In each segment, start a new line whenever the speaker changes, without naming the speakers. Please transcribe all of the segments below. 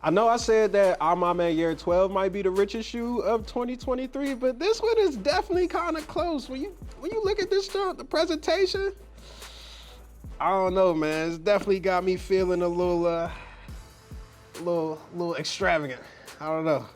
I know I said that My Man Year 12 might be the richest shoe of 2023, but this one is definitely kind of close. When you look at this joint, the presentation, I don't know, man. It's definitely got me feeling a little extravagant. I don't know.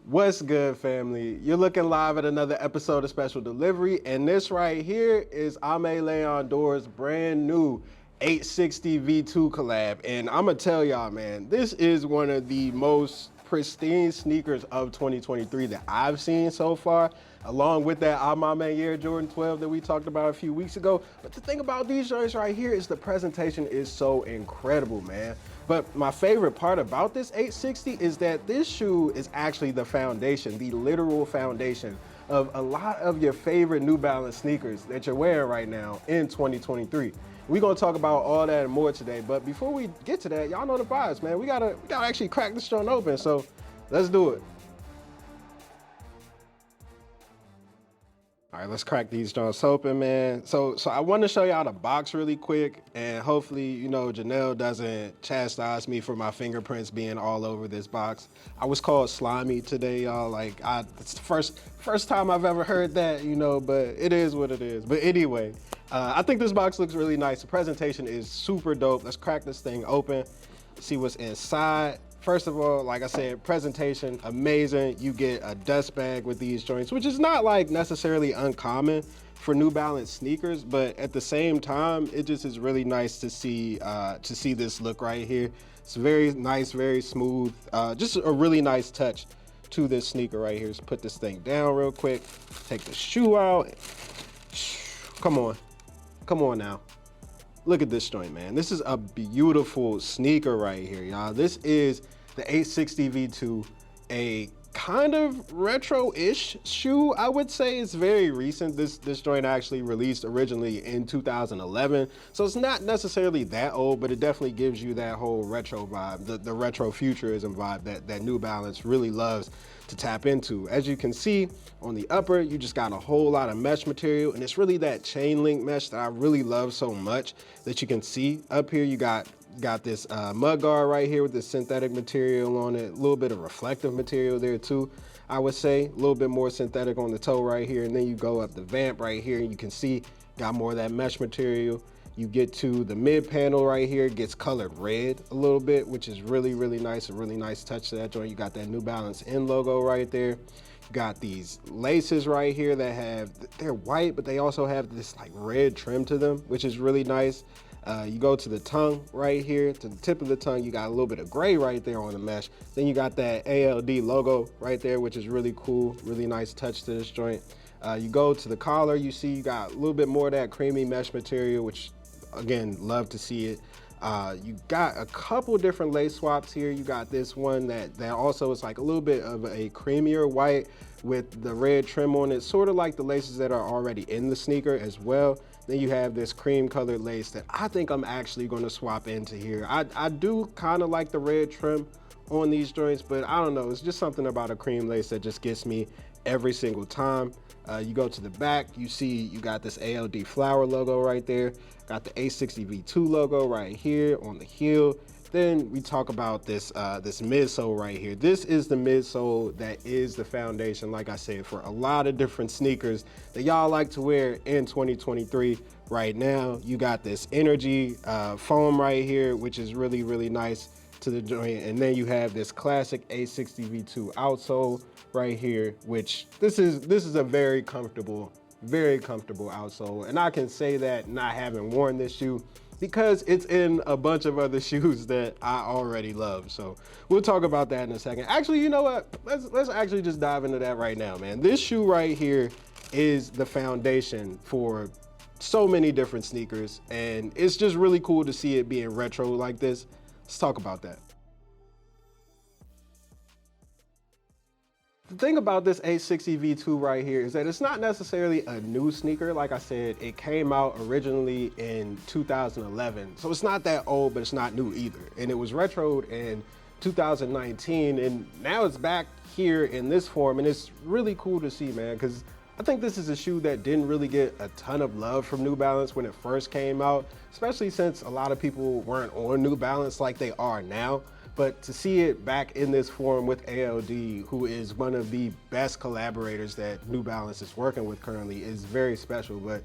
What's good, family? You're looking live at another episode of Special Delivery, and this right here is Ame Leon Dor's brand new 860 V2 collab. And I'm gonna tell y'all, man, this is one of the most pristine sneakers of 2023 that I've seen so far, along with that My Man Year Jordan 12 that we talked about a few weeks ago. But the thing about these joints right here is the presentation is so incredible, man. But my favorite part about this 860 is that this shoe is actually the foundation, the literal foundation of a lot of your favorite New Balance sneakers that you're wearing right now in 2023. We're gonna talk about all that and more today, but before we get to that, y'all know the vibes, man. We gotta actually crack this joint open, so let's do it. All right, let's crack these joints open, man. So I want to show y'all the box really quick, and hopefully, you know, Janelle doesn't chastise me for my fingerprints being all over this box. I was called slimy today, y'all. Like, it's the first time I've ever heard that, you know, but it is what it is. But anyway, I think this box looks really nice. The presentation is super dope. Let's crack this thing open, see what's inside. First of all, like I said, presentation, amazing. You get a dust bag with these joints, which is not like necessarily uncommon for New Balance sneakers, but at the same time, it just is really nice to see this look right here. It's very nice, very smooth, just a really nice touch to this sneaker right here. Let's put this thing down real quick, take the shoe out. Come on now. Look at this joint, man. This is a beautiful sneaker right here, y'all. This is the 860 V2, a kind of retro-ish shoe, I would say. It's very recent. This joint actually released originally in 2011, so it's not necessarily that old, but it definitely gives you that whole retro vibe, the retro futurism vibe that New Balance really loves to tap into. As you can see on the upper, you just got a whole lot of mesh material, and it's really that chain link mesh that I really love so much that you can see up here. You got this mud guard right here with this synthetic material on it, a little bit of reflective material there too, I would say, a little bit more synthetic on the toe right here, and then you go up the vamp right here and you can see got more of that mesh material. You get to the mid panel right here, it gets colored red a little bit, which is really, really nice, a really nice touch to that joint. You got that New Balance N logo right there. You got these laces right here that they're white, but they also have this like red trim to them, which is really nice. You go to the tongue right here, to the tip of the tongue, you got a little bit of gray right there on the mesh. Then you got that ALD logo right there, which is really cool, really nice touch to this joint. You go to the collar, you see you got a little bit more of that creamy mesh material, which again, love to see it. You got a couple different lace swaps here. You got this one that also is like a little bit of a creamier white with the red trim on it, sort of like the laces that are already in the sneaker as well. Then you have this cream colored lace that I think I'm actually going to swap into here. I do kind of like the red trim on these joints, but I don't know, it's just something about a cream lace that just gets me every single time. You go to the back, you see you got this ALD flower logo right there, got the 860 V2 logo right here on the heel. Then we talk about this midsole right here. This is the midsole that is the foundation, like I said, for a lot of different sneakers that y'all like to wear in 2023. Right now, you got this energy foam right here, which is really, really nice to the joint. And then you have this classic 860 V2 outsole right here, which this is a very comfortable outsole. And I can say that not having worn this shoe because it's in a bunch of other shoes that I already love. So we'll talk about that in a second. Actually, you know what? Let's actually just dive into that right now, man. This shoe right here is the foundation for so many different sneakers, and it's just really cool to see it being retro like this. Let's talk about that. The thing about this 860 V2 right here is that it's not necessarily a new sneaker. Like I said, it came out originally in 2011. So it's not that old, but it's not new either. And it was retroed in 2019, and now it's back here in this form. And it's really cool to see, man, because I think this is a shoe that didn't really get a ton of love from New Balance when it first came out, especially since a lot of people weren't on New Balance like they are now. But to see it back in this form with ALD, who is one of the best collaborators that New Balance is working with currently, is very special. But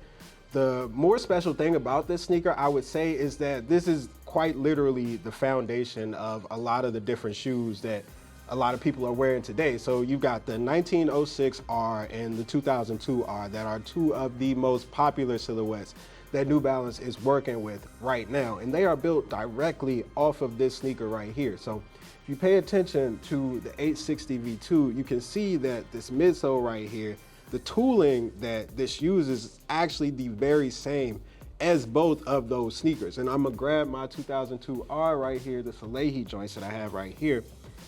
the more special thing about this sneaker, I would say, is that this is quite literally the foundation of a lot of the different shoes that a lot of people are wearing today. So you've got the 1906 R and the 2002 R that are two of the most popular silhouettes that New Balance is working with right now. And they are built directly off of this sneaker right here. So if you pay attention to the 860 V2, you can see that this midsole right here, the tooling that this uses is actually the very same as both of those sneakers. And I'm gonna grab my 2002 R right here, the Salehi joints that I have right here.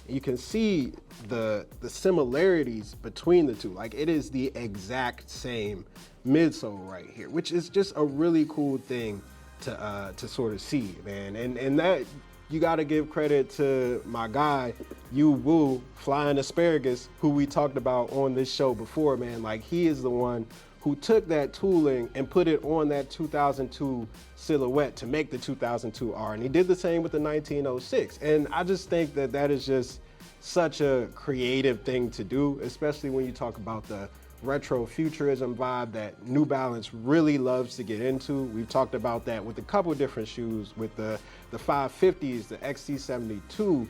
You can see the similarities between the two. Like, it is the exact same midsole right here, which is just a really cool thing to sort of see, man. And that, you gotta give credit to my guy, Yu Wu, Flying Asparagus, who we talked about on this show before, man. Like, he is the one who took that tooling and put it on that 2002 silhouette to make the 2002 R. And he did the same with the 1906. And I just think that that is just such a creative thing to do, especially when you talk about the retro futurism vibe that New Balance really loves to get into. We've talked about that with a couple of different shoes, with the 550s, the XC72,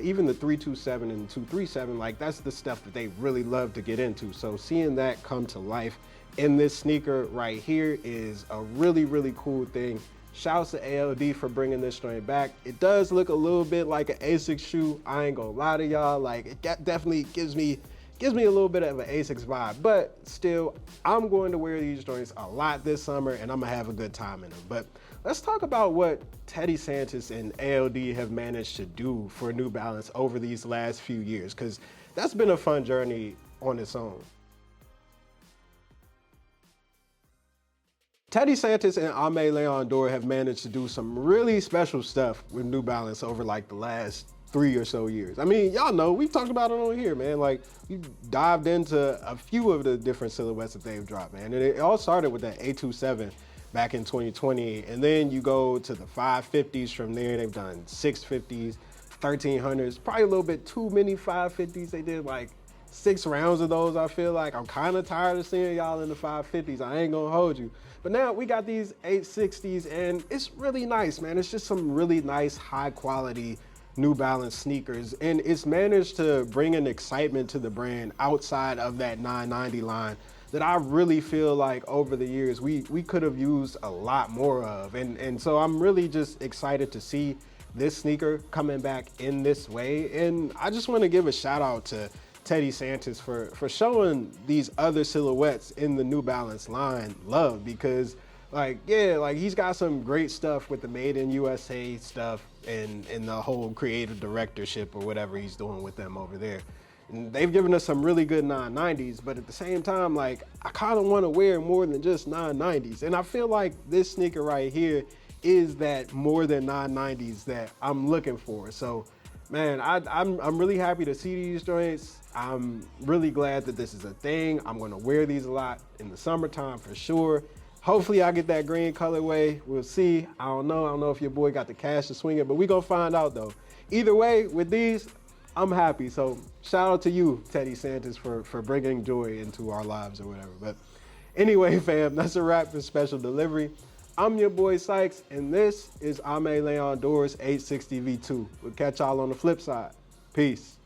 even the 327 and 237. Like, that's the stuff that they really love to get into. So seeing that come to life in this sneaker right here is a really, really cool thing. Shouts to ALD for bringing this joint back. It does look a little bit like an ASICS shoe. I ain't gonna lie to y'all. Like, it definitely gives me a little bit of an ASICS vibe, but still, I'm going to wear these joints a lot this summer and I'm gonna have a good time in them. But let's talk about what Teddy Santis and ALD have managed to do for New Balance over these last few years, because that's been a fun journey on its own. Teddy Santis and Aimé Leon Dore have managed to do some really special stuff with New Balance over like the last 3 or so years. I mean, y'all know, we've talked about it on here, man. Like, we dived into a few of the different silhouettes that they've dropped, man. And it all started with that 827 back in 2020. And then you go to the 550s from there. They've done 650s, 1300s, probably a little bit too many 550s. They did like 6 rounds of those, I feel like. I'm kind of tired of seeing y'all in the 550s. I ain't gonna hold you. But now we got these 860s and it's really nice, man. It's just some really nice, high quality New Balance sneakers. And it's managed to bring an excitement to the brand outside of that 990 line that I really feel like over the years we could have used a lot more of. And so I'm really just excited to see this sneaker coming back in this way. And I just want to give a shout out to Teddy Santis for showing these other silhouettes in the New Balance line love, because like, yeah, like, he's got some great stuff with the Made in USA stuff and the whole creative directorship or whatever he's doing with them over there. And they've given us some really good 990s, but at the same time, like, I kind of want to wear more than just 990s. And I feel like this sneaker right here is that more than 990s that I'm looking for. So, man, I'm really happy to see these joints. I'm really glad that this is a thing. I'm gonna wear these a lot in the summertime for sure. Hopefully I get that green colorway. We'll see. I don't know if your boy got the cash to swing it, but we gonna find out though. Either way, with these, I'm happy. So shout out to you, Teddy Santis, for bringing joy into our lives or whatever. But anyway, fam, that's a wrap for Special Delivery. I'm your boy Sykes, and this is Aimé Leon Dore's 860 V2. We'll catch y'all on the flip side. Peace.